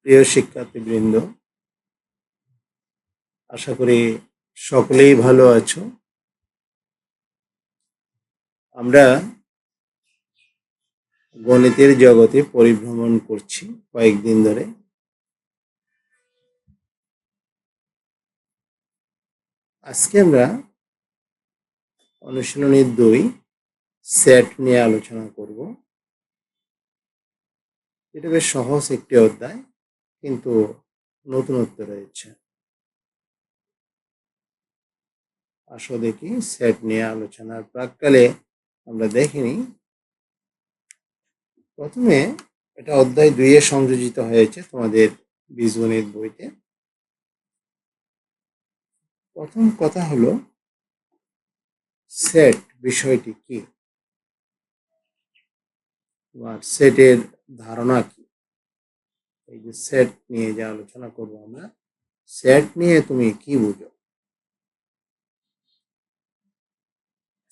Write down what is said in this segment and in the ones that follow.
প্রিয় শিক্ষার্থীবৃন্দ, আশা করি সকলেই ভালো আছো। আমরা গণিতের জগতে পরিভ্রমণ করছি কয়েকদিন ধরে। আজকে আমরা অনুশীলনী 2 সেট নিয়ে আলোচনা করব। এটা বেশ সহজ একটি অধ্যায়, কিন্তু নতুনত্ব রয়েছে। আসো দেখি সেট নিয়ে আলোচনার প্রাক্কালে আমরা দেখিনি। প্রথমে এটা অধ্যায় 2 সংযোজিত হয়েছে তোমাদের বীজগণিত বইতে। প্রথম কথা হলো সেট বিষয়টি কি, তোমার সেটের ধারণা কি। এই যে সেট নিয়ে যে আলোচনা করবো আমরা, সেট নিয়ে তুমি কি বুঝো?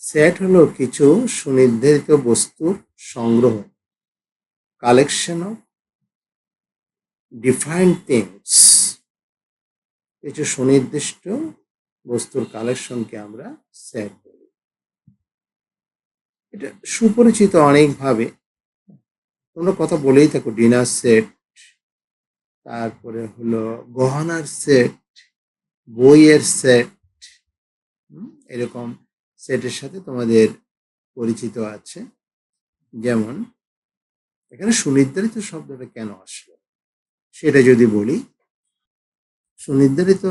সেট হলো কিছু সুনির্ধারিত বস্তুর সংগ্রহ, কালেকশন অফ ডিফাইন্ড থিংস। কিছু সুনির্দিষ্ট বস্তুর কালেকশনকে আমরা সেট বলি। এটা সুপরিচিত অনেকভাবে, তোমরা কথা বলেই থাকো, ডিনার সেট, তারপরে হলো গহনার সেট, বইয়ের সেট, এরকম সেটের সাথে তোমাদের পরিচিত আছে। যেমন এখানে সুনির্ধারিত শব্দটা কেন আসলো সেটা যদি বলি, সুনির্ধারিত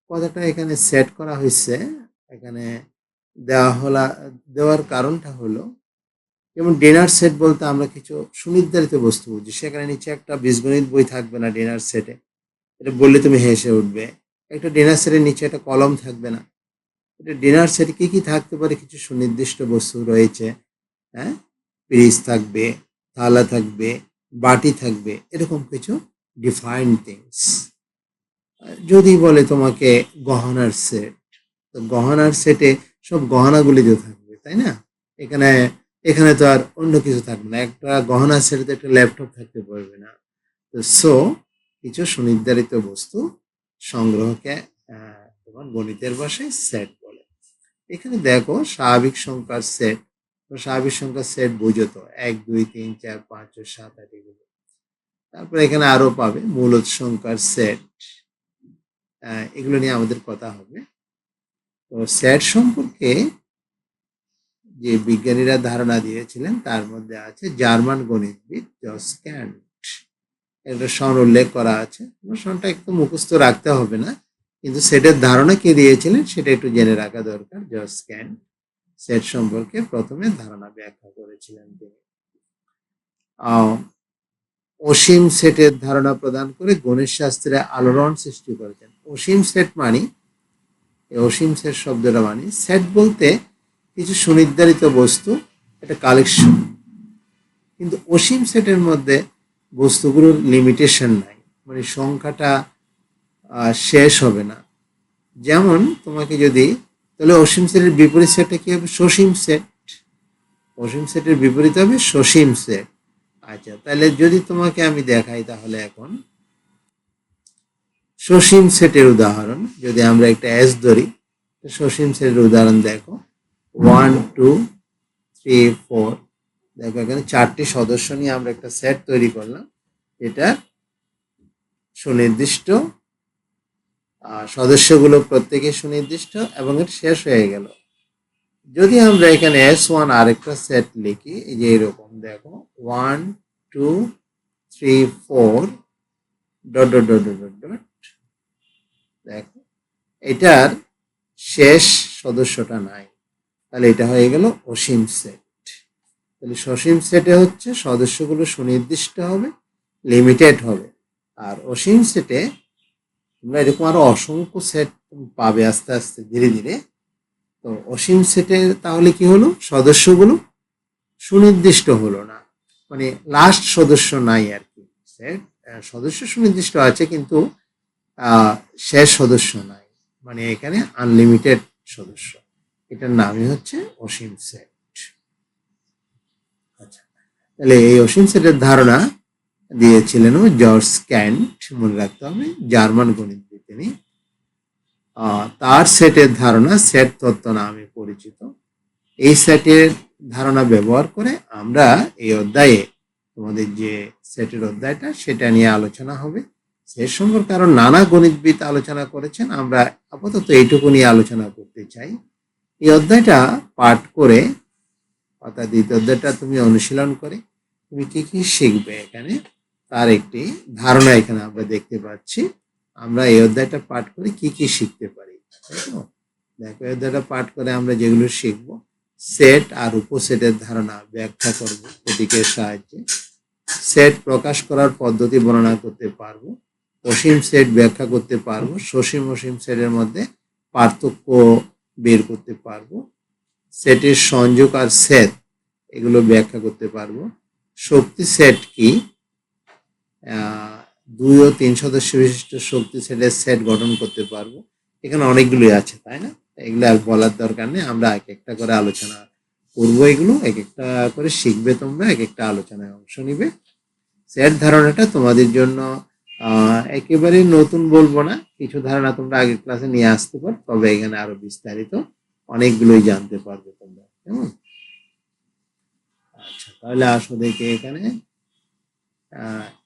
কথাটা এখানে সেট করা হয়েছে, এখানে দেওয়ার কারণটা হলো, যেমন ডিনার সেট বলতে আমরা কিছু সুনির্ধারিত বস্তু বুঝি। সেখানে নিচে একটা বীজগণিত বই থাকবে না ডিনার সেটে, এটা বললে তুমি হেসে উঠবে। একটা ডিনার সেটের নিচে একটা কলম থাকবে না। এটা ডিনার সেটে কি কি থাকতে পারে, কিছু সুনির্দিষ্ট বস্তু রয়েছে। হ্যাঁ, পিরিচ থাকবে, থালা থাকবে, বাটি থাকবে, এরকম কিছু ডিফাইন্ড থিংস। যদি বলে তোমাকে গহনার সেট, তো গহনার সেটে সব গহনাগুলি তো থাকবে, তাই না? এখানে এখানে তো আর অন্য কিছু থাকবে না। একটা গহনার সেটে একটা ল্যাপটপ থাকতে পারবে না। তো কিছু সুনির্ধারিত বস্তু সংগ্রহকে তোমার গণিতের ভাষায় সেট বলে। এখানে দেখো স্বাভাবিক সংখ্যার সেট, স্বাভাবিক সংখ্যার সেট বুঝো তো, 1 2 3 4 5 6 7 8 এগুলো। তারপরে এখানে আরো পাবে মূলদ সংখ্যার সেট, এগুলো নিয়ে আমাদের কথা হবে। তো সেট সম্পর্কে যে বিজ্ঞানীরা ধারণা দিয়েছিলেন তার মধ্যে আছে জার্মান গণিতবিদ জস ক্যান্ট। একটা সন উল্লেখ করা আছে, সনটা একটু মুখস্থ রাখতে হবে না, কিন্তু সেটের ধারণা কে দিয়েছিলেন সেটা একটু জেনে রাখা দরকার। জস ক্যান্ট সেট সম্পর্কে প্রথমে ধারণা ব্যাখ্যা করেছিলেন তিনি। অসীম সেটের ধারণা প্রদান করে গণিত শাস্ত্রে আলোড়ন সৃষ্টি করেছেন। অসীম সেট মানে, অসীম সেট শব্দটা মানে, সেট বলতে কিছু সুনির্ধারিত বস্তু, একটা কালেকশন। কিন্তু অসীম সেটের মধ্যে বস্তুগুলোর লিমিটেশন নাই, মানে সংখ্যাটা শেষ হবে না। যেমন তোমাকে যদি, তাহলে অসীম সেটের বিপরীত সেটটা কি হবে? সসীম সেট। অসীম সেটের বিপরীত হবে সসীম সেট। আচ্ছা, তাহলে যদি তোমাকে আমি দেখাই, তাহলে এখন সসীম সেটের উদাহরণ যদি আমরা একটা এস ধরি, সসীম সেটের উদাহরণ দেখো, 1 2 3 4। দেখো এখানে 4টি সদস্য নিয়ে আমরা একটা সেট তৈরি করলাম, এটা সুনির্দিষ্ট, সদস্যগুলো প্রত্যেকে সুনির্দিষ্ট এবং এটা শেষ হয়ে গেল। যদি আমরা এখানে S1 আরেকটা সেট লিখি, এই যে এরকম দেখো, 1 2 3 4 dot dot dot dot dot, দেখো এটার শেষ সদস্যটা নাই, তাহলে এটা হয়ে গেল অসীম সেট। তাহলে সসীম সেটে হচ্ছে সদস্যগুলো সুনির্দিষ্ট হবে, লিমিটেড হবে। আর অসীম সেটে তোমরা এরকম আরো অসংখ্য সেট পাবে আস্তে আস্তে ধীরে ধীরে। তো অসীম সেটে তাহলে কি হলো, সদস্যগুলো সুনির্দিষ্ট হলো না, মানে লাস্ট সদস্য নাই আর কি। সেট সদস্য সুনির্দিষ্ট আছে, কিন্তু শেষ সদস্য নাই, মানে এখানে আনলিমিটেড সদস্য। এটার নামই হচ্ছে অসীম সেট। আচ্ছা, তাহলে এই অসীম সেটের ধারণা দিয়েছিলেন জর্জ ক্যান্ট, মনে রাখতে হবে, জার্মান গণিতবিদ তিনি। তার সেটের ধারণা সেট তত্ত্ব নামে পরিচিত। এই সেটের ধারণা ব্যবহার করে আমরা এই অধ্যায়ে তোমাদের যে সেটের অধ্যায়টা সেটা নিয়ে আলোচনা হবে। সেট সম্পর্কে আরো নানা গণিতবিদ আলোচনা করেছেন, আমরা আপাতত এইটুকু নিয়ে আলোচনা করতে চাই। এই অধ্যায়টা পাঠ করে অর্থাৎ দ্বিতীয় অধ্যায়টা তুমি অনুশীলন করে তুমি কি কি শিখবে এখানে তার একটি ধারণা এখানে আমরা দেখতে পাচ্ছি। আমরা এই অধ্যায়টা পাঠ করে কি কি শিখতে পারি, তাই তো? দেখো, এই অধ্যায়টা পাঠ করে আমরা যেগুলো শিখবো, সেট আর উপসেটের ধারণা ব্যাখ্যা করব প্রতীকের সাহায্যে, সেট প্রকাশ করার পদ্ধতি বর্ণনা করতে পারবো, অসীম সেট ব্যাখ্যা করতে পারবো, সসীম অসীম সেটের মধ্যে পার্থক্য বের করতে পারবো, সেটের সংযোগ আর সেট এগুলো ব্যাখ্যা করতে পারবো, শক্তি সেট কি, 2 ও 3 সদস্য বিশিষ্ট শক্তি সেটের সেট গঠন করতে পারবো। এখানে অনেকগুলোই আছে, তাই না? এগুলো আর বলার দরকার নেই, আমরা এক একটা করে আলোচনা করবো, এগুলো এক একটা করে শিখবে তোমরা, এক একটা আলোচনায় অংশ নিবে। সেট ধারণাটা তোমাদের জন্য একেবারে নতুন বলবো না, কিছু ধারণা তোমরা আগের ক্লাসে নিয়ে আসতে পারো, তবে এখানে আরো বিস্তারিত অনেকগুলোই জানতে পারবে তোমরা, কেমন? আচ্ছা, তাহলে আসো দেখে এখানে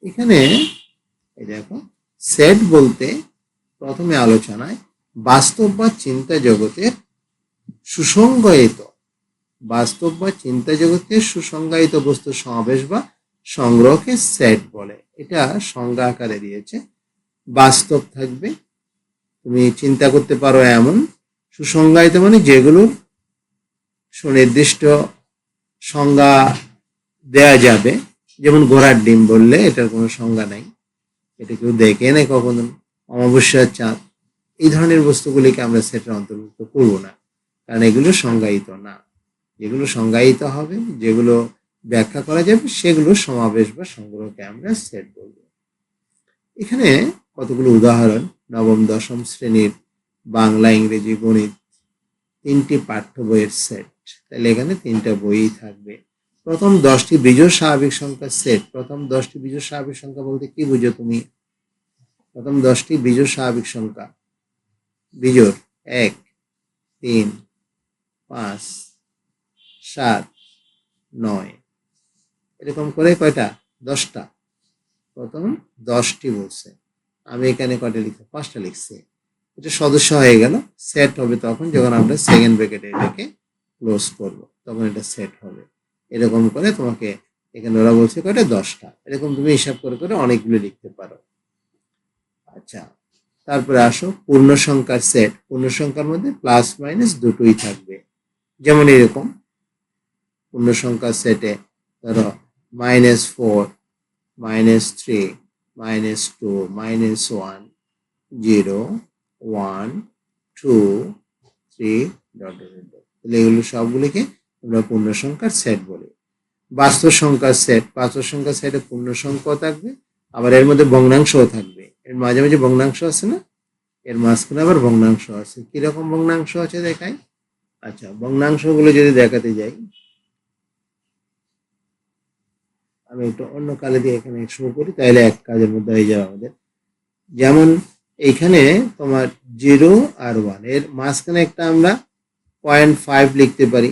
এখানে এই দেখো, সেট বলতে প্রথমে আলোচনায় বাস্তব বা চিন্তা জগতের সুসংজ্ঞায়িত সুসংজ্ঞায়িত বস্তুর সমাবেশ বা সংগ্রহকে সেট বলে। এটা সংজ্ঞা আকারে দিয়েছে। বাস্তব থাকবে, তুমি চিন্তা করতে পারো এমন, সুসংজ্ঞায়িত মানে যেগুলোর সুনির্দিষ্ট সংজ্ঞা দেয়া যাবে, যেমন ঘোড়ার ডিম বললে এটার কোনো সংজ্ঞা নাই, এটা কেউ দেখে নেই কখনো, অমাবস্যার চাঁদ, এই ধরনের বস্তুগুলিকে আমরা সেটের অন্তর্ভুক্ত করব না, কারণ এগুলো সংজ্ঞায়িত না। যেগুলো সংজ্ঞায়িত হবে, যেগুলো ব্যাখ্যা করা যাবে, সেগুলো সমাবেশ বা সংগ্রহকে আমরা সেট বলব। এখানে কতগুলো উদাহরণ, নবম দশম শ্রেণীর বাংলা, ইংরেজি, গণিত 3টি পাঠ্য বইয়ের সেট, তাহলে এখানে 3টা বই থাকবে। প্রথম 10টি বিজোড় স্বাভাবিক সংখ্যার সেট। প্রথম 10টি বিজোড় স্বাভাবিক সংখ্যা বলতে কি বুঝো তুমি? প্রথম 10টি বিজোড় স্বাভাবিক সংখ্যা, বিজোড় 1, 3, 5, 7, 9, এরকম করে কয়টা? 10টা। প্রথম 10টি বলছে, আমি এখানে কয়টা লিখছি? 5টা লিখছি। এটা সদস্য হয়ে গেল। সেট হবে তখন যখন আমরা সেকেন্ড ব্র্যাকেটে এটাকে ক্লোজ করব, তখন এটা সেট হবে। এরকম করে তোমাকে এখানে ওরা বলছে কয়টা? 10টা। এরকম তুমি হিসাব করে করে অনেকগুলো লিখতে পারো। আচ্ছা, তারপরে আসো পূর্ণ সংখ্যার সেট। পূর্ণ সংখ্যার মধ্যে প্লাস মাইনাস দুটোই থাকবে। যেমন এরকম পূর্ণ সংখ্যার সেটে ধরো -4, -3, -2, -1, 0, 1, 2, 3, তাহলে এগুলো সবগুলিকে আমরা পূর্ণ সংখ্যার সেট বলি। বাস্তব সংখ্যার সেট। বাস্তব সংখ্যার সেটে পূর্ণ সংখ্যাও থাকবে, আবার এর মধ্যে ভগ্নাংশও থাকবে। এর মাঝে মাঝে ভগ্নাংশ আছে না, এর মাঝখানে আবার ভগ্নাংশ আছে। কিরকম ভগ্নাংশ আছে দেখাই। আচ্ছা, ভগ্নাংশগুলো যদি দেখাতে যাই, আমি একটু অন্য কালে দিয়ে এখানে শো করি, তাহলে এক কাজের মধ্যে হয়ে যাবে আমাদের। যেমন এইখানে তোমার 0 আর 1 এর মাঝখানে একটা আমরা 0.5 লিখতে পারি।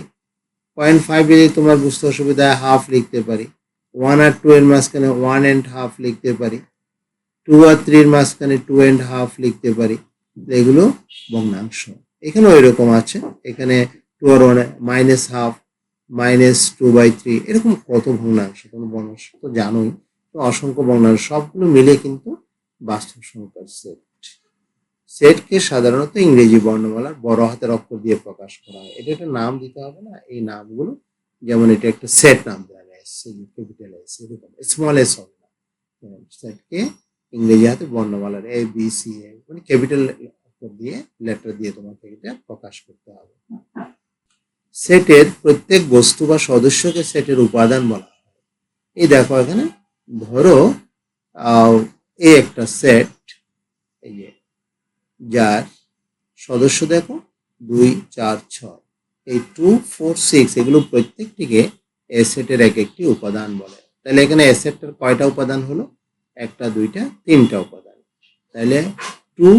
0.5 যদি তোমার বুঝতে অসুবিধা হয় হাফ লিখতে পারি। 1 আর 2 এর মাঝখানে 1.5 লিখতে পারি। 2 আর 3 এর মাঝখানে 2.5 লিখতে পারি। এগুলো ভগ্নাংশ। এখানেও এরকম আছে, এখানে 2 আর 1 -half, -2/3, এরকম কত ভগ্নাংশ, কোনো ভগ্নাংশ তো জানোই, তো অসংখ্য ভগ্নাংশ, সবগুলো মিলে কিন্তু বাস্তব সংখ্যার সেট। সেটকে সাধারণত ইংরেজি বর্ণমালার বড় হাতের অক্ষর দিয়ে প্রকাশ করা হয়। এটা একটা নাম দিতে হবে না, এই নামগুলো, যেমন এটা একটা সেট নাম দেওয়া যায়, ক্যাপিটাল এস, এরকম স্মল এস হবে না। সেটকে ইংরেজি হাতে বর্ণমালার ABC মানে ক্যাপিটাল অক্ষর দিয়ে, লেটার দিয়ে তোমাকে এটা প্রকাশ করতে হবে। সেটের প্রত্যেক বস্তু বা সদস্যকে সেটের উপাদান বলা হয়। এই দেখো এখানে ধরো এই একটা সেট, এই যে যার সদস্য দেখো 2, 4, 6, এই 2, 4, 6 এগুলো প্রত্যেকটিকে এই সেটের এক একটি উপাদান বলে। তাহলে এখানে এ সেটটার কয়টা উপাদান হলো? একটা, দুইটা, তিনটা উপাদান। তাহলে 2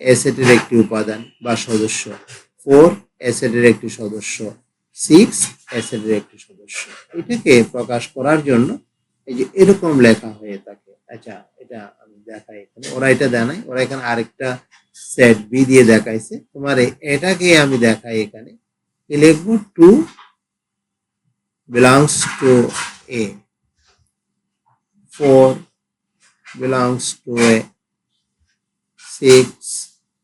এ সেটের একটি উপাদান বা সদস্য, 4 এ সেটের একটি সদস্য, 6 এ সেটের একটি সদস্য। এটাকে প্রকাশ করার জন্য এই যে এরকম লেখা হয়ে থাকে। আচ্ছা, এটা আমি দেখাই এখানে, ওরা এটা দেয় নাই, ওরা এখানে আরেকটা সেট বি দিয়ে দেখাইছে। তোমার এটাকে আমি দেখাই এখানে, লিখবো 2 belongs to A, 4 belongs to A, 6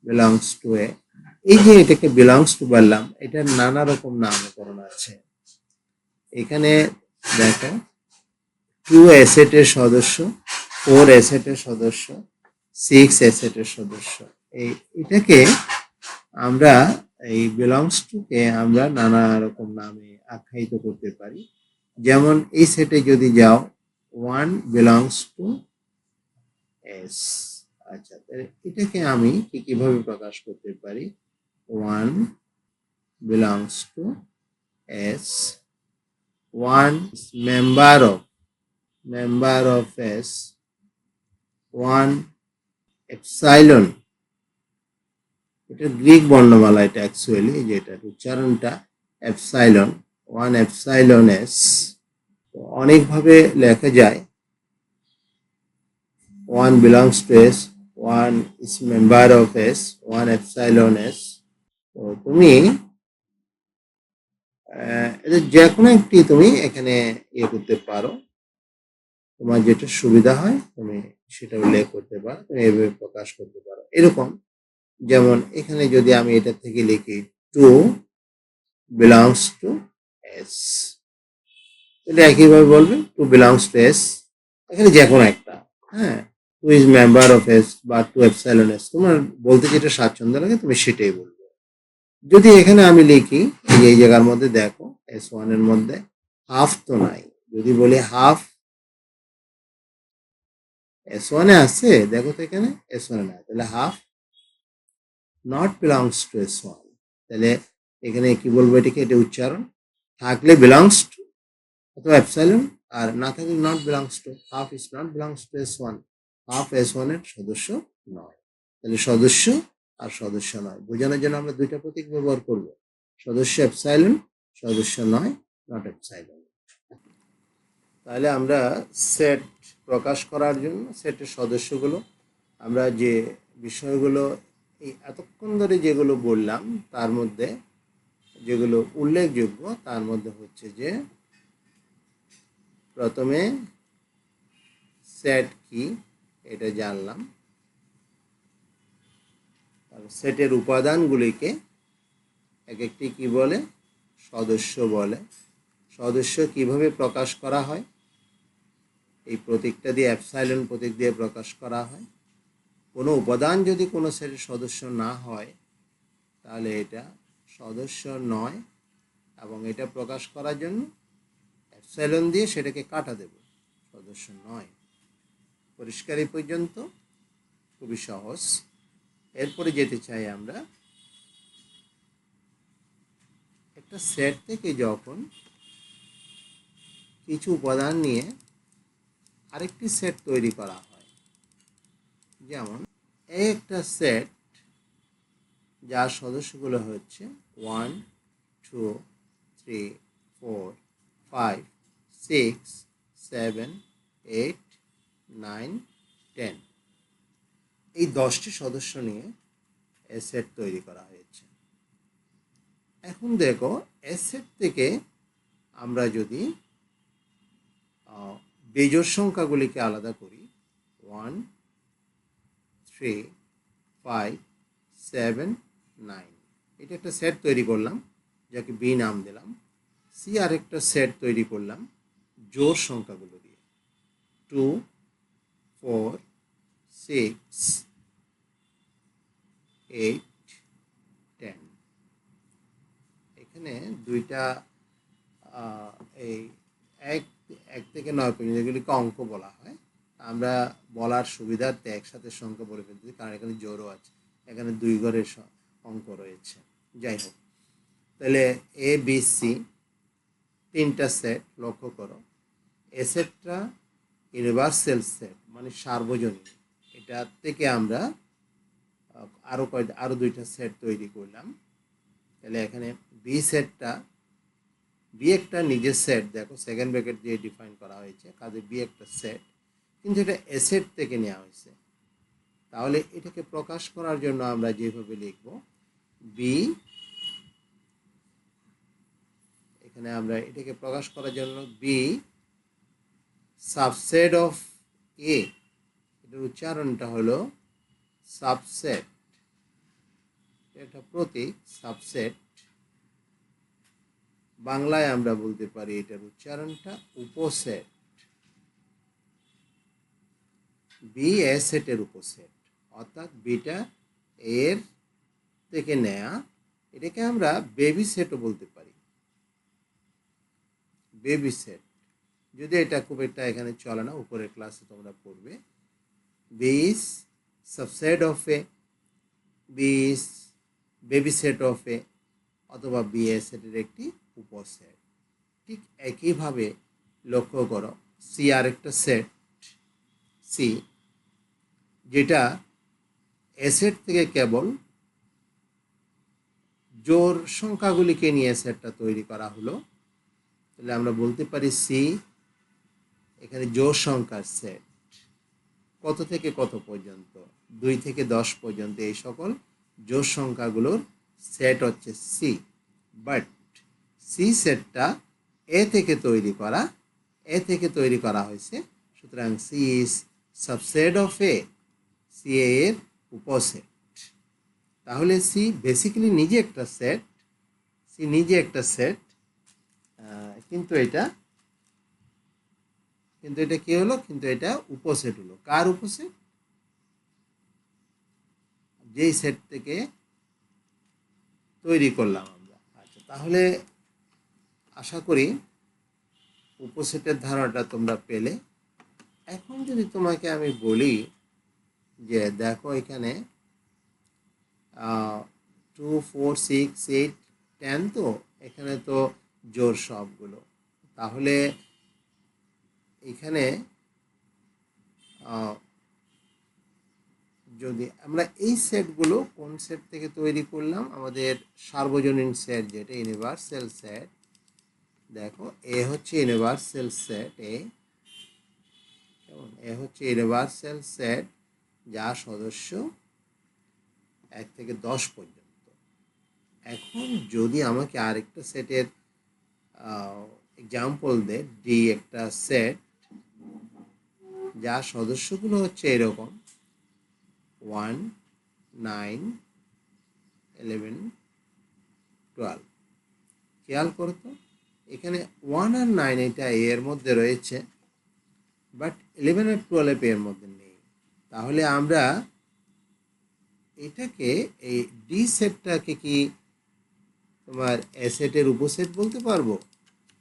belongs to A। এই যে এটাকে belongs to বললাম, এটার নানা রকম নামকরণ আছে। এখানে দেখো 2 এ সেটের সদস্য, 4 এ সেটের সদস্য, 6 এ সেটের সদস্য। এটাকে আমরা এই belongs to কে আমরা নানা রকম নামে আখ্যায়িত করতে পারি। যেমন এই সেটে যদি যাও 1 belongs to S। আচ্ছা, তাহলে এটাকে আমি কিভাবে প্রকাশ করতে পারি? 1 belongs to S, 1 is member of S, 1 epsilon, এটা গ্রিক বর্ণমালা, এটা অ্যাকচুয়ালি যেটার উচ্চারণটা এপসাইলন, 1 epsilon S। অনেকভাবে লেখা যায়, 1 belongs to S, 1 is member of S, 1 epsilon S। তো তুমি এদের যে কোনো একটি তুমি এখানে ইয়ে করতে পারো, তোমার যেটা সুবিধা হয় তুমি সেটা উল্লেখ করতে পারো, তুমি এভাবে প্রকাশ করতে পারো। এরকম যেমন এখানে যদি আমি এটা থেকে লিখি 2 belongs to S, এটা একইভাবে বলবে 2 belongs to S, এখানে যে কোনো একটা, হ্যাঁ, 2 is member of S বা 2 epsilon S, তোমার বলতে যেটা স্বাচ্ছন্দ্য লাগে তুমি সেটাই বলবে। যদি এখানে আমি লিখি এই জায়গার মধ্যে দেখো S1 এর মধ্যে হাফ তো নাই, যদি বলি হাফ S1 এ আছে, দেখো তো এখানে S1 এ নাই, তাহলে half not belongs to S1। তাহলে এখানে কি বলবো, এটাকে এটা উচ্চারণ থাকলে বিলংস টু অথবা এপসাইলন, আর না থাকলে not belongs to. Half is not belongs to S1, half S1 এর সদস্য নয়। তাহলে সদস্য আর সদস্য নয় বোঝানোর জন্য আমরা দুইটা প্রতীক ব্যবহার করব, সদস্য এপসাইলন, সদস্য নয় নট এপসাইলন। তাহলে আমরা সেট প্রকাশ করার জন্য সেটের সদস্যগুলো, আমরা যে বিষয়গুলো এই এতক্ষণ ধরে যেগুলো বললাম তার মধ্যে যেগুলো উল্লেখযোগ্য তার মধ্যে হচ্ছে যে প্রথমে সেট কি এটা জানলাম, সেটের উপাদানগুলিকে এক একটি কি বলে, সদস্য বলে। সদস্য কিভাবে প্রকাশ করা হয়, এই প্রতীকটা দিয়ে এপসাইলন প্রতীক দিয়ে প্রকাশ করা হয়। কোনো উপাদান যদি কোনো সেটের সদস্য না হয় তাহলে এটা সদস্য নয়, এবং এটা প্রকাশ করার জন্য এপসাইলন দিয়ে সেটাকে কাটা দেব, সদস্য নয়। পরিষ্কার এই পর্যন্ত? খুবই সহজ। এরপরে যেতে চাই আমরা একটা সেট থেকে যখন কিছু উপাদান নিয়ে আরেকটি সেট তৈরি করা হয়, যেমন একটা সেট যার সদস্যগুলো হচ্ছে 1 2 3 4 5 6 7 8 9 10, এই 10টি সদস্য নিয়ে এ সেট তৈরি করা হয়েছে। এখন দেখো এ সেট থেকে আমরা যদি বেজোড় সংখ্যাগুলিকে আলাদা করি, 1 3 5 7 9, এটা একটা সেট তৈরি করলাম যাকে বি নাম দিলাম। সি আরেকটা সেট তৈরি করলাম জোড় সংখ্যাগুলো দিয়ে, 2 4 6 8 10। এখানে দুইটা এই এক থেকে 9 পর্যন্ত এগুলিকে অঙ্ক বলা হয়। আমরা বলার সুবিধার্থে একসাথে সংখ্যা বলে ফেলতেছি, কারণ এখানে জোড়ও আছে, এখানে 2 ঘরের অঙ্ক রয়েছে। যাই হোক, তাহলে এ বি সি তিনটা সেট লক্ষ্য করো, এ সেটটা ইউনিভার্সাল সেট মানে সার্বজনীন। এটা থেকে আমরা আরো দুইটা সেট তৈরি করলাম। তাহলে এখানে বি সেটটা, বি একটা নিজের সেট, দেখো সেকেন্ড ব্র্যাকেট দিয়ে ডিফাইন করা হয়েছে, কাজে বি একটা সেট, কিন্তু এটা এ সেট থেকে নেওয়া হয়েছে। তাহলে এটাকে প্রকাশ করার জন্য আমরা যেভাবে লিখব, বি, এখানে আমরা এটাকে প্রকাশ করার জন্য বি সাবসেট অফ এ, এটার উচ্চারণটা হলো সাবসেট, এটা প্রতীক সাবসেট, বাংলায় আমরা বলতে পারি এটার উচ্চারণটা উপসেট, বি এ সেটের উপসেট, অর্থাৎ বিটা এর থেকে নেয়া। এটাকে আমরা বেবি সেটও বলতে পারি, বেবি সেট, যদি এটা খুব একটা এখানে চলে না, উপরের ক্লাসে তোমরা পড়বে। B is subset of A, B is baby set of A, অথবা বি এ সেটের একটি উপসেট। ঠিক একইভাবে লক্ষ্য করো, সি আর একটা সেট, সি, যেটা এ সেট থেকে কেবল জোড় সংখ্যাগুলিকে নিয়ে সেটটা তৈরি করা হলো। তাহলে আমরা বলতে পারি সি এখানে জোড় সংখ্যার সেট, কত থেকে কত পর্যন্ত, 2 থেকে 10 পর্যন্ত, এই সকল জোড় সংখ্যাগুলোর সেট হচ্ছে সি। বাট সি সেটটা এ থেকে তৈরি করা হয়েছে, সুতরাং C is subset of A, C এর উপসেট। তাহলে সি বেসিক্যালি নিজে একটা সেট, সি নিজে একটা সেট, কিন্তু এটা কি হলো, কিন্তু এটা উপসেট হলো। কার উপসেট? যেই সেট থেকে তৈরি করলাম আমরা। আচ্ছা, তাহলে আশা করি উপসেটের ধারণাটা তোমরা পেলে। এখন যদি তোমাকে আমি বলি যে দেখো এখানে 2, 4, 6, 8, 10, তো এখানে তো জোড় সবগুলো। তাহলে এখানে যদি আমরা এই সেটগুলো কোন সেট থেকে তৈরি করলাম, আমাদের সার্বজনীন সেট যেটা ইউনিভার্সাল সেট। দেখো এ হচ্ছে ইউনিভার্সাল সেট, এ হচ্ছে ইউনিভার্সাল সেট যা সদস্য 1 থেকে 10 পর্যন্ত। এখন যদি আমাকে আরেকটা সেটের এক্সাম্পল দেয়, ডি একটা সেট যার সদস্যগুলো হচ্ছে এরকম 1, 9, 11, 12। খেয়াল করো তো, এখানে 1 আর 9 এটা এর মধ্যে রয়েছে, বাট 11 আর 12 এর মধ্যে নেই। তাহলে আমরা এটাকে, এই ডি সেটটাকে কি তোমার এ সেটের উপসেট বলতে পারবো?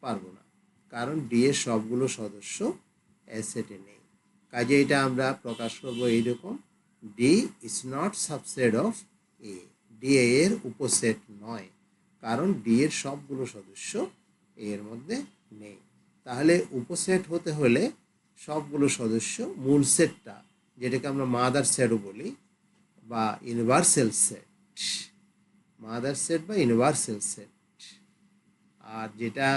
পারবো না, কারণ ডি এর সবগুলো সদস্য এ সেটে নেই। কাজে এটা আমরা প্রকাশ করবো এইরকম, D is not subset of A, D এর উপসেট নয়, কারণ ডি এর সবগুলো সদস্য এর মধ্যে নেই। তাহলে উপসেট হতে হলে সবগুলো সদস্য, মূল সেটটা যেটাকে আমরা মাদার সেটও বলি বা ইউনিভার্সাল সেট, মাদার সেট বা ইউনিভার্সাল সেট, আর যেটা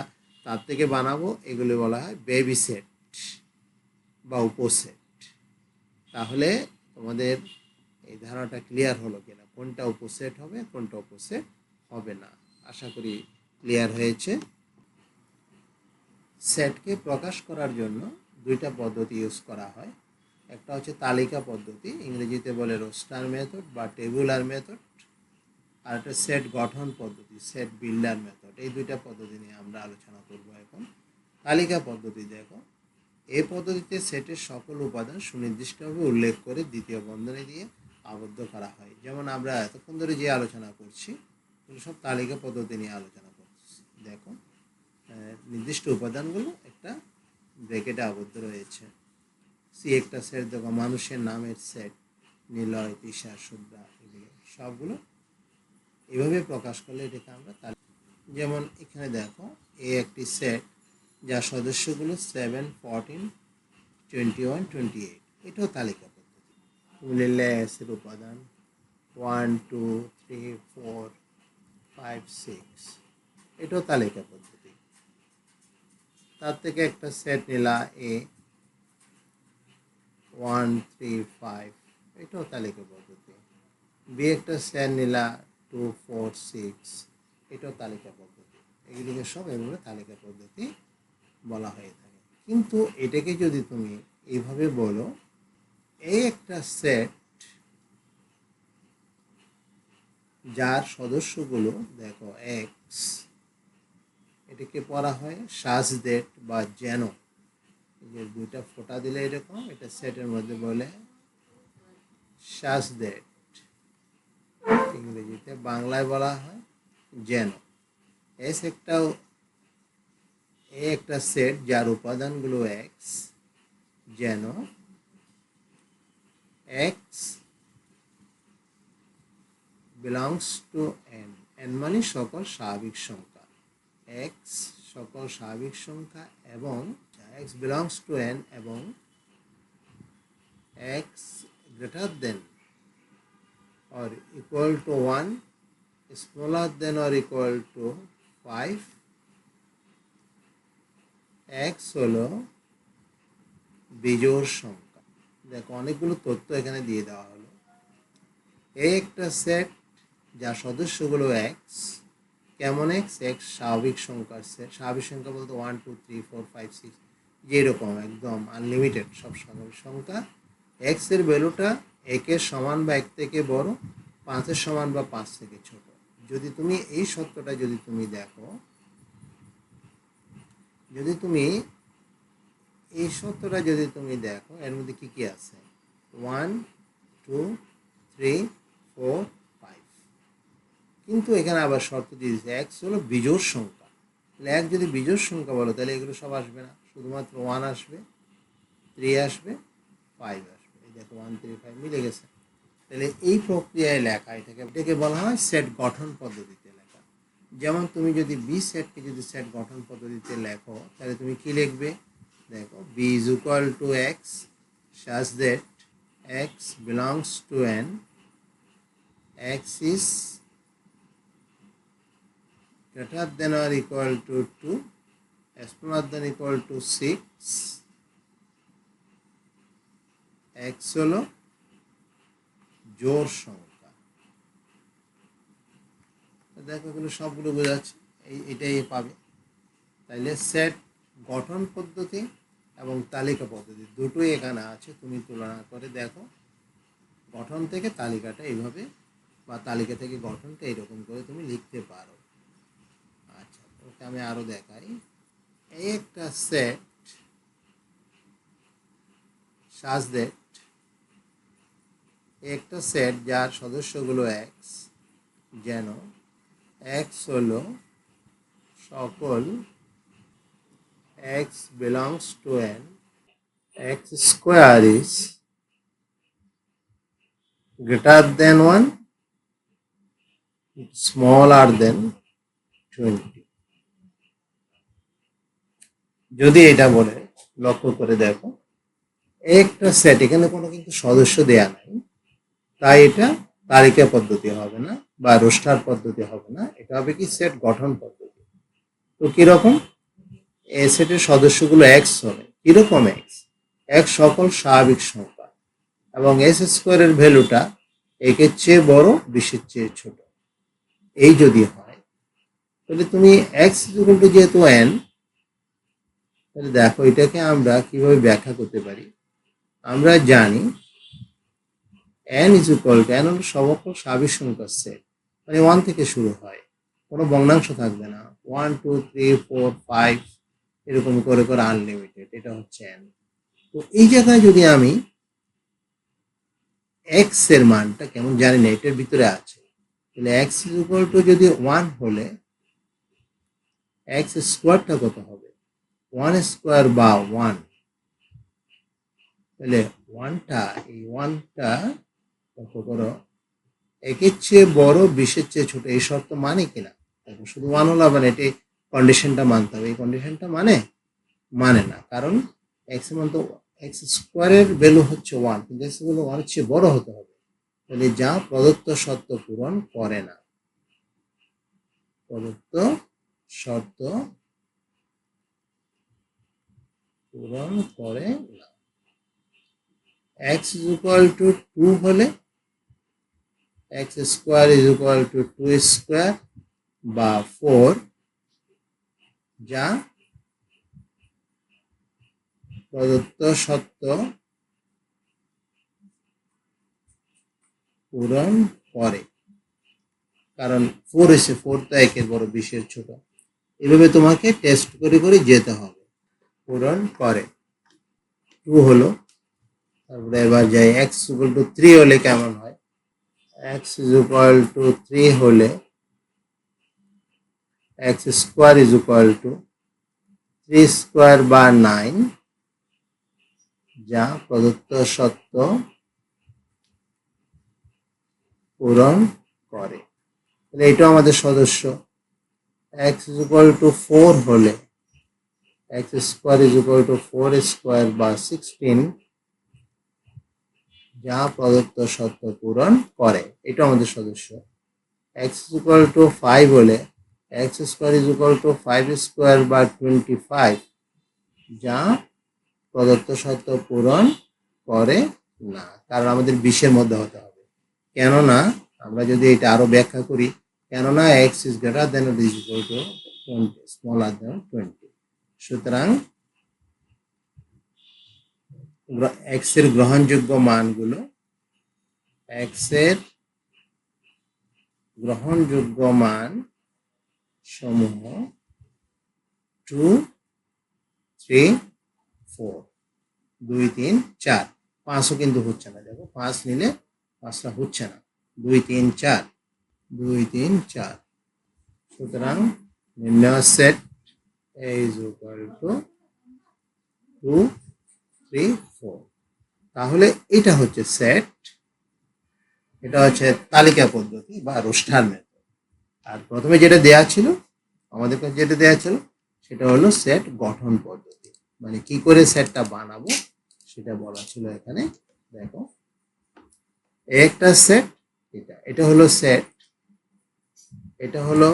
তার থেকে বানাবো এগুলো বলা হয় বেবি সেট বা উপসেট। তাহলে তোমাদের এই ধারণাটা ক্লিয়ার হলো কিনা, কোনটা উপসেট হবে কোনটা উপসেট হবে না? আশা করি ক্লিয়ার হয়েছে। সেটকে প্রকাশ করার জন্য দুইটা পদ্ধতি ইউজ করা হয়। একটা হচ্ছে তালিকা পদ্ধতি, ইংরেজিতে বলে রোস্টার মেথড বা টেবুলার মেথড, আর একটা সেট গঠন পদ্ধতি, সেট বিল্ডার মেথড। এই দুইটা পদ্ধতি নিয়ে আমরা আলোচনা করব এখন। তালিকা পদ্ধতি দেখো, এই পদ্ধতিতে সেটের সকল উপাদান সুনির্দিষ্টভাবে উল্লেখ করে দ্বিতীয় বন্ধনী দিয়ে আবদ্ধ করা হয়। যেমন আমরা এতক্ষণ ধরে যে আলোচনা করছি এগুলো সব তালিকা পদ্ধতি নিয়ে আলোচনা করছি। দেখো নির্দিষ্ট উপাদানগুলো একটা ব্র্যাকেটে আবদ্ধ রয়েছে। সি একটা সেট, দেখো মানুষের নামের সেট, নিলয়, তিশা, শুভ্রা, এগুলো সবগুলো এভাবে প্রকাশ করলে এটাকে আমরা যেমন এখানে দেখো এ একটি সেট, যার সদস্যগুলো 7, 14, 21, 28, এটাও তালিকা পদ্ধতি। তুমি লিখলে এস এর উপাদান 1, 2, 3, 4, 5, 6, এটাও তালিকা পদ্ধতি। তার থেকে একটা সেট নিলা এ 1, 3, 5, এটাও তালিকা পদ্ধতি। বি একটা সেট নিলা 2, 4, 6, এটাও তালিকা পদ্ধতি। এগুলিকে সব এগুলো তালিকা পদ্ধতি বলা হয়ে থাকে। কিন্তু এটাকে যদি তুমি এইভাবে বলো, এই একটা সেট যার সদস্যগুলো দেখো এক্স, এটাকে পড়া হয় সাজদেট বা যেন। যে দুইটা ফোঁটা দিলে এরকম, এটা সেটের মধ্যে বলে সাজদেট, ইংরেজিতে, বাংলায় বলা হয় যেন। এস একটাও একটা সেট যার উপাদানগুলো এক্স, যেন x belongs to N, N মানে সকল স্বাভাবিক সংখ্যা, এক্স সকল স্বাভাবিক সংখ্যা এবং এক্স বিলংস টু এন এবং x greater than or equal to 1, smaller than or equal to 5, x হলো বিজোড় সংখ্যা। দেখো অনেকগুলো তথ্য এখানে দিয়ে দেওয়া হলো। এই একটা সেট যার সদস্যগুলো এক্স, কেমন এক্স? এক্স স্বাভাবিক সংখ্যার সেট। স্বাভাবিক সংখ্যা বলতে 1, 2, 3, 4, 5, 6, যেরকম একদম আনলিমিটেড সব স্বাভাবিক সংখ্যা। এক্স এর ভ্যালুটা একের সমান বা এক থেকে বড়, 5-এর সমান বা 5 থেকে ছোট। যদি তুমি এই সত্যটা যদি তুমি দেখো, যদি তুমি এই সত্যটা যদি তুমি দেখো, এর মধ্যে কি কি আছে? 1, 2, 3, 4, 5। কিন্তু এখানে আবার শর্ত দিয়ে দিচ্ছে এক্স হলো বিজোড় সংখ্যা। তাহলে এক যদি বিজোড় সংখ্যা বলো, তাহলে এগুলো সব আসবে না, শুধুমাত্র 1 আসবে, 3 আসবে, 5 আসবে। এই দেখো 1, 3, 5 মিলে গেছে। তাহলে এই প্রক্রিয়ায় লেখা এটাকে বলা হয় সেট গঠন পদ্ধতিতে লেখা। যেমন তুমি যদি বি সেটকে যদি সেট গঠন পদ্ধতিতে লেখো, তাহলে তুমি কি লিখবে? দেখো B is equal to X such that x belongs to n, x is greater than or equal to 2, smaller than equal to 6, x হলো জোড় সংখ্যা। দেখো এগুলো সবগুলো বোঝাচ্ছে, এটাই পাবে। তাইলে সেট গঠন পদ্ধতি এবং তালিকা পদ্ধতি দুটোই এখানে আছে। তুমি তুলনা করে দেখো, গঠন থেকে তালিকাটা এইভাবে বা তালিকা থেকে গঠনটা এরকম করে তুমি লিখতে পারো। আচ্ছা, ওকে আমি আরো দেখাই। এই একটা সেট সাজ দ্যাট, একটা সেট যার সদস্যগুলো এক্স, যেন এক্স হলো সকল x belongs to n, x square is greater than 1, smaller than 20। যদি এটা বলে লক্ষ্য করে দেখো, একটা সেট, এখানে কোনো কিন্তু সদস্য দেয়া নাই, তাই এটা তালিকা পদ্ধতি হবে না বা রোস্টার পদ্ধতি হবে না, এটা হবে কি সেট গঠন পদ্ধতি। তো কিরকম? এ সেটের সদস্যগুলো এক্স হবে, কিরকম এক্স? এক্স সকল স্বাভাবিক সংখ্যা এবং এস স্কোয়ারের ভ্যালুটা একের চেয়ে বড়, 20-এর চেয়ে ছোট। এই যদি হয়, তাহলে তুমি এক্স ইকুয়াল টু যেহেতু এন, তাহলে দেখো এটাকে আমরা কিভাবে ব্যাখ্যা করতে পারি। আমরা জানি N is equal two, N হলো সকল স্বাভাবিক সংখ্যার সেট, মানে 1 থেকে শুরু হয়, কোনো ভগ্নাংশ থাকবে না। 1, 2, 3, 4, 5 এরকম করে করে আনলিমিটেড, এটা হচ্ছে এন। তো এই জায়গায় যদি আমি এক্স এর মানটা কেমন জানি না, এটার ভিতরে আছে, তাহলে এক্স ইজ ইকুয়াল টু যদি 1 হলে এক্স স্কোয়ারটা কত হবে? 1 স্কোয়ার বা 1, তাহলে 1টা, এই 1টা কত করো, একের চেয়ে বড়, 20-এর চেয়ে ছোট, এই শর্ত মানে কিনা? শুধু 1 হলে হবে না, এটি কন্ডিশনটা মানতে হবে। এই কন্ডিশনটা মানে মানে না, কারণ এক্স এর মান তো এক্স স্কোয়ারের ভ্যালু হচ্ছে 1, কিন্তু এক্স এর ভ্যালু 1 এর চেয়ে বড় হতে হবে। তাহলে যা প্রদত্ত শর্ত পূরণ করে না, প্রদত্ত শর্ত পূরণ করে না। এক্স ইজ ইকুয়াল টু 2 হলে x square is equal to 2 square বা 4, যা প্রদত্ত শর্ত পূরণ করে, কারণ 4 এসে 4 তো 1 এর বড়, 20 এর ছোট। এভাবে তোমাকে টেস্ট করে করে যেতে হবে। পূরণ করে 2 হলো, তারপরে এবার যাই x ইকুয়াল টু 3 হলে কেমন হয়। x ইকুয়াল টু 3 হলে x square is equal to 3 square বা 9, যা প্রদত্ত শর্ত পূরণ করে। তাহলে এটা আমাদের সদস্য। x ইকুয়াল টু 4 হলে x square is equal two 4 square বা 16, যা প্রদত্ত শর্ত পূরণ করে। এটা আমাদের সদস্য। x ইকুয়াল টু 5 হলে x square is equal two 5 square বা 25, যা প্রদত্ত শর্ত পূরণ করে না, কারণ আমাদের 20 এর মধ্যে হতে হবে। কেননা আমরা যদি এটা আরো ব্যাখ্যা করি, কেননা x is greater than or is equal two 20, smaller দেন 20। সুতরাং x এর গ্রহণযোগ্য মানগুলো, x এর গ্রহণযোগ্য মান সমূহ 2, 3, 4, 2, 3, 4, 5ও কিন্তু হচ্ছে না। দেখো 5 নিলে 5টা হচ্ছে না, 2, 3, 4, 2, 3, 4। সুতরাং নির্ণয় set a is equal to 2, 3, 4। তাহলে এটা হচ্ছে সেট, এটা হচ্ছে তালিকা পদ্ধতি বা রোস্টার মেথড। আর প্রথমে যেটা দেয়া ছিল, আমাদের কাছে যেটা দেয়া ছিল সেটা হলো সেট গঠন পদ্ধতি, মানে কি করে সেটটা বানাবো সেটা বলা ছিল এখানে। দেখো একটা সেট, এটা হলো সেট, এটা হলো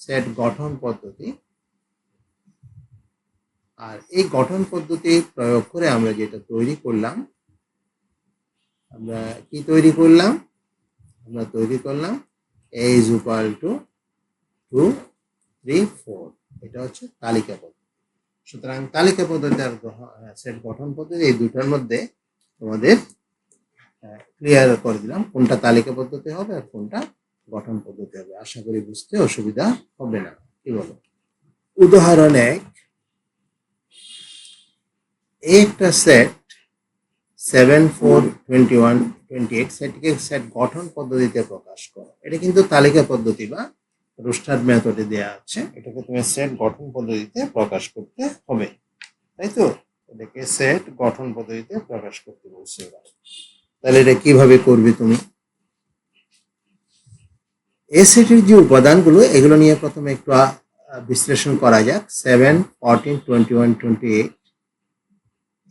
সেট গঠন পদ্ধতি। আর এই গঠন পদ্ধতি প্রয়োগ করে আমরা যেটা তৈরি করলাম, আমরা কি তৈরি করলাম, আমরা তৈরি করলাম a is equal to 2, 3, 4। এটা হচ্ছে তালিকা পদ্ধতি। সুতরাং তালিকা পদ্ধতি আর সেট গঠন পদ্ধতি, এই দুটার মধ্যে তোমাদের ক্লিয়ার করে দিলাম কোনটা তালিকা পদ্ধতি হবে আর কোনটা গঠন পদ্ধতি হবে। আশা করি বুঝতে অসুবিধা হবে না, কি বলো। উদাহরণ 1, একটা সেট 7, 4, 21, 28 সেটকে সেট গঠন পদ্ধতিতে প্রকাশ করো। এটা কিন্তু তালিকা পদ্ধতি বা রোস্টার মেথডে দেয়া আছে, এটাকে তুমি সেট গঠন পদ্ধতিতে প্রকাশ করতে হবে, তাই তো। এটাকে সেট গঠন পদ্ধতিতে প্রকাশ করতে বলছে। তাহলে এটা কিভাবে করবে তুমি। এ সেটের যে উপাদানগুলো, এগুলো নিয়ে প্রথমে একটু বিশ্লেষণ করা যাক। 7, 14, 21, 28,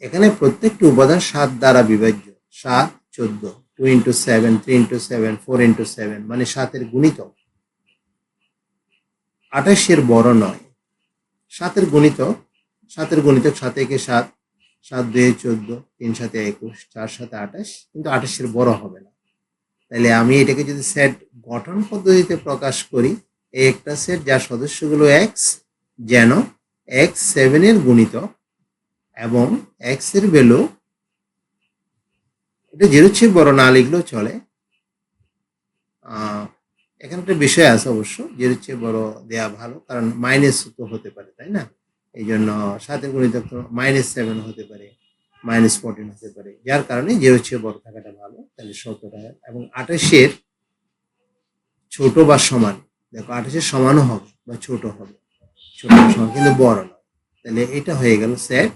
এখানে প্রত্যেকটি উপাদান 7 দ্বারা বিভাজ্য। 7, 14, 2 into 7, 3 into 7, 4 into 7, মানে 7 এর গুণিতক। 28 এর বড় নয়। 7 এর গুণিতক, 7 এর গুণিতক 7 একে 7, 7 2 14, 3 7 21, 4 7 28, কিন্তু 28 এর বড় হবে না। তাহলে আমি এটাকে যদি সেট গঠন পদ্ধতিতে প্রকাশ করি, এই একটা সেট যার সদস্যগুলো x, যেন x 7 এর গুণিতক এবং x এর ভ্যালু, এটা 0 চেয়ে বড় না লিখলেও চলে। এখানে একটা বিষয় আছে অবশ্য, 0 চেয়ে বড় দেয়া ভালো, কারণ মাইনাস তো হতে পারে, তাই না। এই জন্য 7 এর গুণিতক তো -7 হতে পারে, -14 হতে পারে, যার কারণে 0 চেয়ে বড় থাকাটা ভালো। তাহলে 17 এবং 28 এর ছোট বা সমান। দেখো 28 এর সমানও হবে বা ছোট হবে, ছোট সমান কিন্তু বড় নয়। তাহলে এটা হয়ে গেল সেট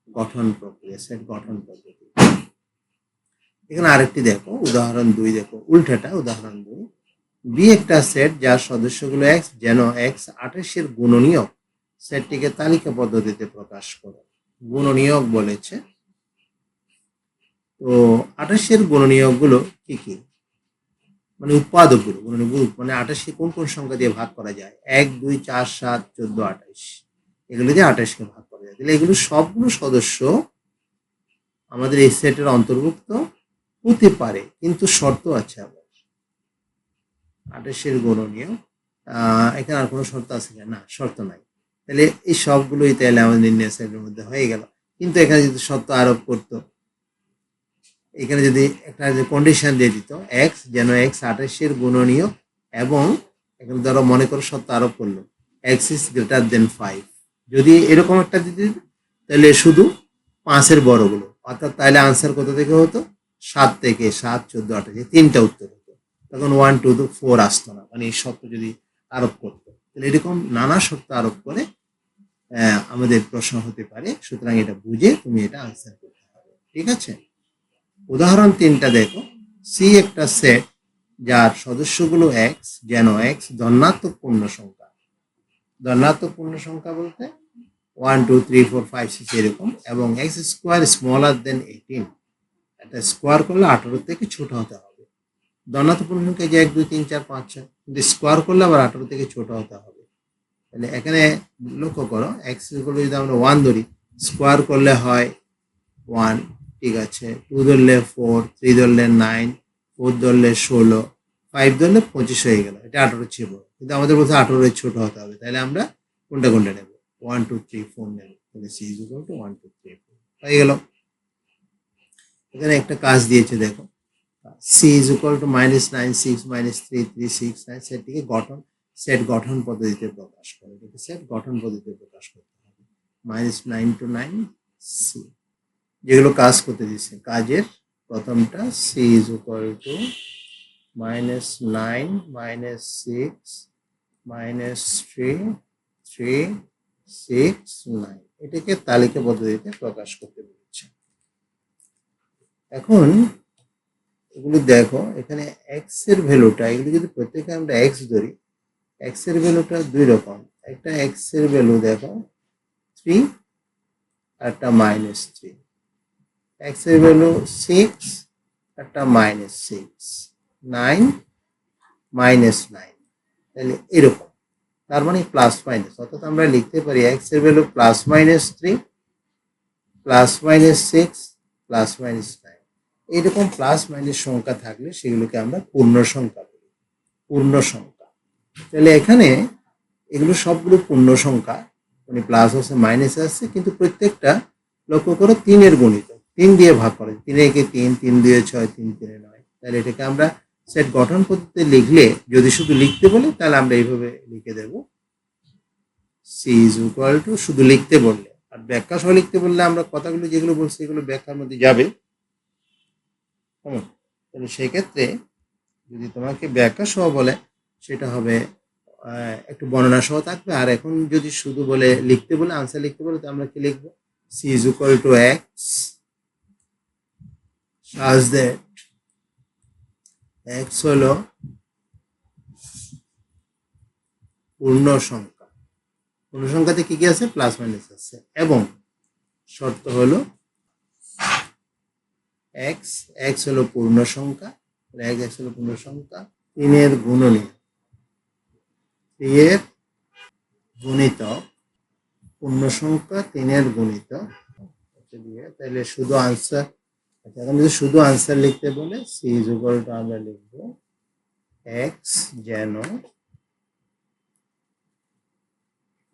গঠন প্রক্রিয়া, সেট গঠন পদ্ধতি। এখানে আরেকটি দেখো, উদাহরণ 2 দেখো, উল্টাটা। উদাহরণ 2, বি একটা সেট যার সদস্যগুলো x, যেন x 28 এর গুণনীয়ক সেটটিকে তালিকা পদ্ধতিতে প্রকাশ করো। গুণনীয়ক বলেছে। তো 28-এর গুণনীয়কগুলো কি কি, মানে উৎপাদকগুলো, মানে 28কে কোন কোন সংখ্যা দিয়ে ভাগ করা যায়? 1, 2, 4, 7, 14, 28, এগুলো দিয়ে 28কে ভাগ করা যায়। তাহলে এগুলো সবগুলো সদস্য আমাদের এই সেটের অন্তর্ভুক্ত হতে পারে, কিন্তু শর্ত আছে আবার। 28-এর গুণনীয়ক, এখানে আর কোনো শর্ত আছে না? শর্ত নাই। তাহলে এই সবগুলোই তাহলে আমাদের নির্ণয় সেটের মধ্যে হয়ে গেল। কিন্তু এখানে যদি শর্ত আরোপ করতো, এখানে যদি একটা কন্ডিশন দিয়ে দিত এক্স, যেন এক্স 28-এর গুণনীয়ক, এবং এখানে ধরো মনে করো শর্ত আরোপ করলো এক্স ইজ গ্রেটার দেন 5, যদি এরকম একটা দিতে, তাহলে শুধু 5-এর বড়গুলো, অর্থাৎ তাহলে আনসার কত থেকে হতো? 7 থেকে, 7, 14, 28, তিনটা উত্তর হতো। তখন 1, 2 to 4 আসতো না, মানে এই শর্ত যদি আরোপ করতো। তাহলে এরকম নানা শর্ত আরোপ করে আমাদের প্রশ্ন হতে পারে। সুতরাং এটা বুঝে তুমি এটা আনসার করতে হবে। ঠিক আছে? উদাহরণ 3টা দেখো। সি একটা সেট যার সদস্যগুলো এক্স, যেন এক্স ধনাত্মক পূর্ণ সংখ্যা। ধনাত্মক পূর্ণ সংখ্যা বলতে 1, 2, 3, 4, 5, 6 এরকম, এবং এক্স স্কোয়ার স্মলার দেন 18, এটা স্কোয়ার করলে 18 থেকে ছোট হতে হবে। ধনাত্মক পূর্ণ সংখ্যা যে 1, 2, 3, 4, 5, 6, কিন্তু স্কোয়ার করলে আবার 18 থেকে ছোট হতে হবে। তাহলে এখানে লক্ষ্য করো, এক্স গুলো যদি আমরা 1 ধরি, স্কোয়ার করলে হয় 1, ঠিক আছে, 2 ধরলে 4, 3 ধরলে 9, 4 ধরলে 16, 5 ধরলে 25 হয়ে গেল। এটা 18 ছিল, কিন্তু আমাদের বলছে 18-এর ছোট হতে হবে। তাহলে আমরা কোনটা নেব? 1, 2, 3, 4 নেব। তাহলে সি ইজ ইকুয়াল টু 1, 2, 3, 4 হয়ে গেল। এখানে একটা কাজ দিয়েছে দেখো, সি ইজ ইকুয়াল টু -9, 6, -3, 3, 6, 9, সেটটিকে সেট গঠন পদ্ধতিতে প্রকাশ করে। এটাকে সেট গঠন পদ্ধতিতে প্রকাশ করতে হবে। -9 to 9 সি, যেগুলো কাজ করতে দিচ্ছে, কাজের প্রথমটা সি ইজ ইকুয়াল টু -9, -6, -3, 3, 6, 9, এটাকে তালিকা পদ্ধতিতে প্রকাশ করতে বলছে। এখন এগুলো দেখো, এখানে এক্স এর ভ্যালুটা, এগুলো যদি প্রত্যেকে আমরা এক্স ধরি, এক্স এর ভ্যালুটা দুই রকম। একটা এক্স এর ভ্যালু দেখো 3, আর একটা -3। এক্স এর ভ্যালু 6, একটা -6, 9, -9, তাহলে এরকম। তার মানে প্লাস মাইনাস, অর্থাৎ আমরা লিখতে পারি এক্স এর ভ্যালু +-3, +-6, +-9। এইরকম প্লাস মাইনাস সংখ্যা থাকলে সেগুলোকে আমরা পূর্ণ সংখ্যা বলি। পূর্ণ সংখ্যা। তাহলে এখানে এগুলো সবগুলো পূর্ণ সংখ্যা, মানে প্লাস আছে মাইনাস আছে, কিন্তু প্রত্যেকটা লক্ষ্য করো 3-এর গণিত, 3 দিয়ে ভাগ করে, 3 একে 3, 3 2 6, 3 3 9। তাহলে এটাকে আমরা সেট গঠন পদ্ধতিতে লিখলে, যদি শুধু লিখতে বলে তাহলে আমরা এইভাবে লিখে দেব, সি ইজ ইকুয়াল টু, শুধু লিখতে বললে। আর ব্যাখ্যা সহ লিখতে বললে আমরা কথাগুলো যেগুলো বলছি এগুলো ব্যাখ্যার মধ্যে যাবে। তাহলে সেই ক্ষেত্রে যদি তোমাকে ব্যাখ্যা সহ বলে, সেটা হবে একটু বর্ণনা সহ থাকবে। আর এখন যদি শুধু বলে লিখতে বলে, আনসার লিখতে বলে, তো আমরা কি লিখবো? C is equal to X such that X হলো পূর্ণ সংখ্যা। পূর্ণ সংখ্যাতে কি কি আছে? প্লাস মাইনাস আছে, এবং শর্ত হলো এক্স, এক্স হলো পূর্ণ সংখ্যা, এক্স হলো পূর্ণ সংখ্যা, 3-এর গুণনীয়ক, 3-এর গুণিতক, পূর্ণ সংখ্যা 3-এর গুণিতক। তাহলে শুধু আনসার, এখন যদি শুধু আনসার লিখতে বলে, সি ইজ ইকুয়াল টু আমরা লিখবো এক্স, যেন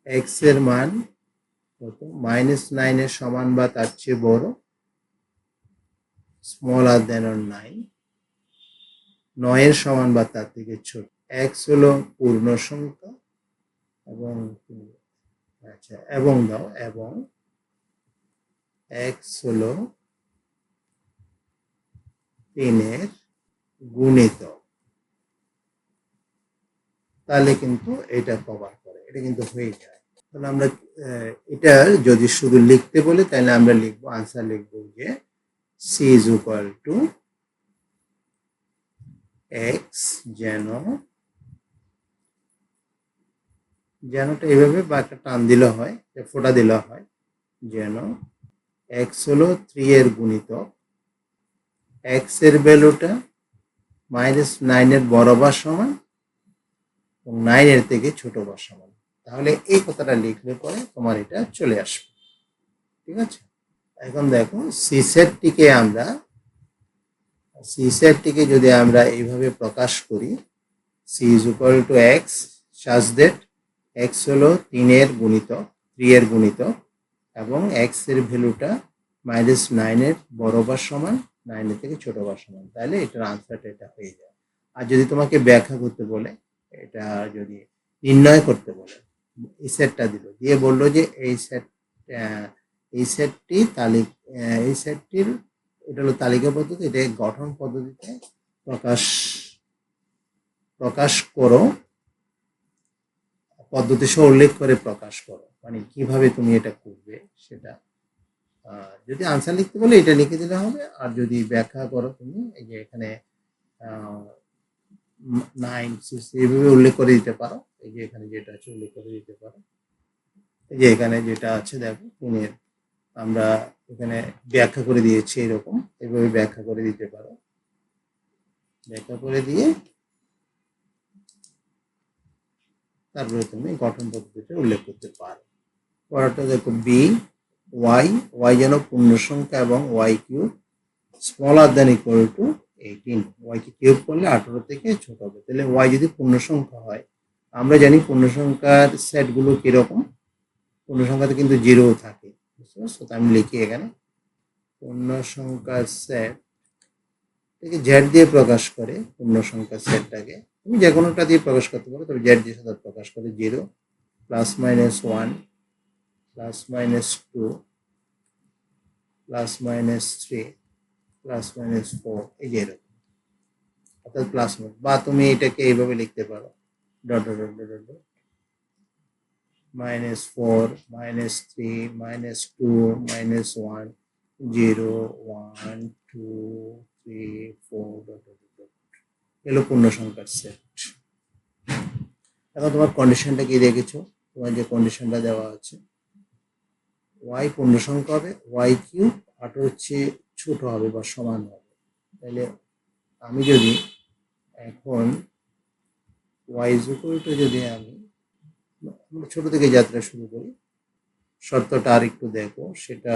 এক্স এর মান কত? -9 এর সমান বা তার চেয়ে বড়, স্মলার দেন অর 9, 9 এর সমান বা তার থেকে ছোট। এক্স হলো পূর্ণ সংখ্যা, এবং আচ্ছা এবং দাও, এবং এক্স হলো 3-এর গুণিতক। তাহলে কিন্তু এটা কভার করে, এটা কিন্তু হয়ে যায়। তাহলে আমরা এটা যদি শুধু লিখতে বলে, তাহলে আমরা লিখবো, আনসার লিখবো যে C is equal to X, যেন যেনটা এইভাবে বা একটা টান দিলে হয়, ফোঁটা দিলে হয়, যেন x হলো 3 এর গুণিতক, x এর ভ্যালুটা -9 এর বড় বা সমান এবং 9 এর থেকে ছোট বা সমান। তাহলে এই কথাটা লিখলে পরে তোমার এটা চলে আসবে। ঠিক আছে, এখন দেখো সি সেটটিকে যদি আমরা এইভাবে প্রকাশ করি, c is equal to x such that x হলো 3 এর গুণিতক, 3 এর গুণিতক এবং x এর ভ্যালুটা -9 এর বড় বা সমান, 9 এর থেকে ছোট বা সমান। তাহলে এটার আনসারটা এটা হয়ে যায়। আর যদি তোমাকে ব্যাখ্যা করতে বলে, এটা যদি নির্ণয় করতে বলে, এই সেটটা দিল, দিয়ে বললো যে এই সেটটির এটা হলো তালিকা পদ্ধতি, এটা গঠন পদ্ধতিতে প্রকাশ করো, পদ্ধতি সহ উল্লেখ করে প্রকাশ করো, মানে কিভাবে তুমি এটা করবে সেটা। যদি আনসার লিখতে বলে এটা লিখে দিলে হবে, আর যদি ব্যাখ্যা করো তুমি, এই যে এখানে 9 এইভাবে উল্লেখ করে দিতে পারো। এই যে এখানে যেটা আছে উল্লেখ করে দিতে পারো। এই যে এখানে যেটা আছে দেখো, তিনের আমরা এখানে ব্যাখ্যা করে দিয়েছি, এরকম এইভাবে ব্যাখ্যা করে দিতে পারো। ব্যাখ্যা করে দিয়ে তারপরে তুমি গঠন পদ্ধতিটা উল্লেখ করতে পারো। পরেরটা দেখো বি, ওয়াই যেন পূর্ণ সংখ্যা এবং Y cube smaller than equal to 18, ওয়াইকে কিউব করলে 18 থেকে ছোট হবে। তাহলে ওয়াই যদি পূর্ণ সংখ্যা হয়, আমরা জানি পূর্ণ সংখ্যার সেটগুলো কিরকম, পূর্ণ সংখ্যাতে কিন্তু জিরো থাকে, বুঝতে পারছো? তো আমি লিখি এখানে পূর্ণ সংখ্যার সেট থেকে জেড দিয়ে প্রকাশ করে, পূর্ণ সংখ্যার সেটটাকে তুমি যে কোনোটা দিয়ে প্রকাশ করতে পারো, তবে জেড দিয়ে সাথে প্রকাশ করে 0 +-1 +-2 +-3 +-4, এই যে এরকম, অর্থাৎ প্লাস নোট, বা তুমি এটাকে এইভাবে লিখতে পারো dot dot dot dot dot -4 -3 -2 -1 0 1 2 3 4 dot dot dot, এগুলো পূর্ণ সংখ্যার সেট। এখন তোমার কন্ডিশনটা কি দেখেছো? তোমার যে কন্ডিশনটা দেওয়া আছে, ওয়াই পূর্ণ সংখ্যা হবে, ওয়াই কিউব 18 চেয়ে ছোট হবে বা সমান হবে। তাহলে আমি যদি এখন ওয়াই ইজ ইকুয়াল টু, যদি আমি ছোট থেকে যাত্রা শুরু করি, শর্তটা আর একটু দেখো, সেটা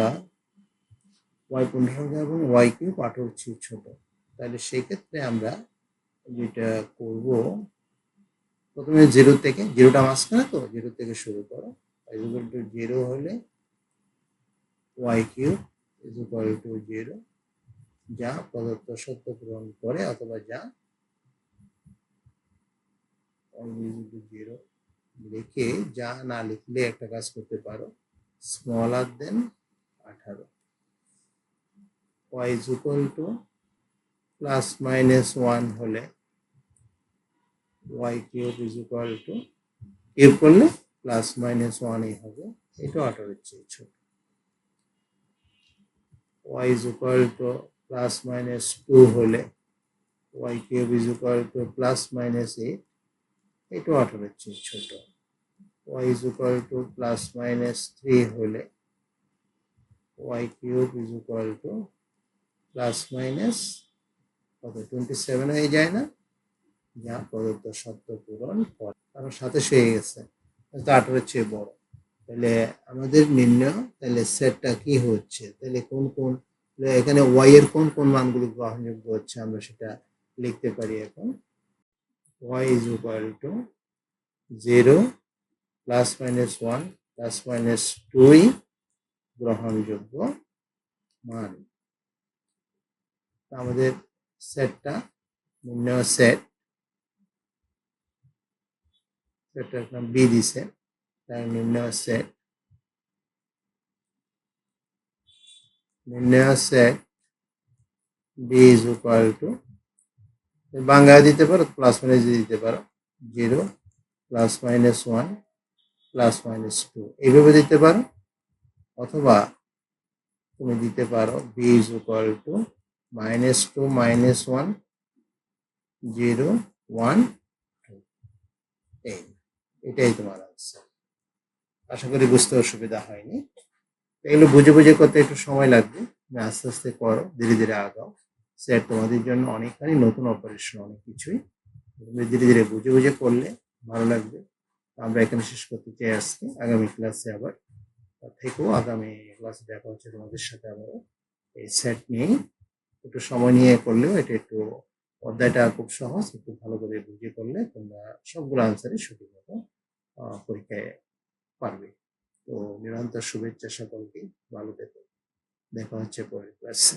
ওয়াই পূর্ণ সংখ্যা এবং ওয়াই কিউব 18 চেয়ে ছোট। তাহলে সেই ক্ষেত্রে আমরা যেটা করব, প্রথমে জিরোটা মাঝখানে, তো 0 থেকে শুরু করো। ওয়াই ইজ ইকুয়াল টু 0 হলে Y cube is equal to 0, যা প্রদত্ত সত্য পূরণ করে, অথবা যা 0 লিখে, যা না লিখলে একটা কাজ করতে পারো, smaller than 18, Y is equal to +-1 হলে Y cube is equal to, cube করলে +-1ই হবে, এটা 18 চেয়ে ছোট। ওয়াই ইজ ইকুয়াল টু +-2 হলে Y cube is equal to +-8, এটা 18 চেয়ে ছোট। ওয়াই ইজ ইকুয়াল টু +-3 হলে Y cube is equal to +-27 হয়ে যায় না, যা প্রদত্ত শর্ত পূরণ করে, কারণ সাথে হয়ে গেছে, 18 চেয়ে বড়। তাহলে আমাদের নির্ণয়, তাহলে সেটটা কি হচ্ছে, তাহলে কোন কোন, এখানে ওয়াই এর কোন কোন মানগুলো গ্রহণযোগ্য হচ্ছে আমরা সেটা লিখতে পারি। এখন ওয়াই ইজ ইকুয়াল টু 0 +-1 +-2 গ্রহণযোগ্য মান। আমাদের সেটটা নির্ণয় সেটটার নাম বি দিছে, তাই নির্ণয় set B is equal to, বাংলায় দিতে পারো, প্লাস মাইনাস দিতে পারো, 0 +-1 +-2 এইভাবে দিতে পারো, অথবা তুমি দিতে পারো বি ইজ ইকুয়াল টু -2 -1 0 1 2, এটাই তোমার আনসার। আশা করি বুঝতে অসুবিধা হয়নি। এগুলো বুঝে বুঝে করতে একটু সময় লাগবে। তুমি আস্তে আস্তে করো, ধীরে ধীরে আগাও। স্যার তোমাদের জন্য অনেকখানি নতুন অপারেশন, অনেক কিছুই তুমি ধীরে ধীরে বুঝে বুঝে করলে ভালো লাগবে। আমরা এখানে শেষ করতে চাই আজকে। আগামী ক্লাসে আবার থেকেও, আগামী ক্লাসে দেখা হচ্ছে তোমাদের সাথে আবারও। এই সেট নিয়েই একটু সময় নিয়ে করলেও এটা একটু, অধ্যায়টা খুব সহজ, একটু ভালো করে বুঝে করলে তোমরা সবগুলো আনসারই সঠিক মতো পরীক্ষায় পারবে। তো নিরন্তর শুভেচ্ছা সকলকে, ভালো থেকো। দেখা হচ্ছে পরের ক্লাসে।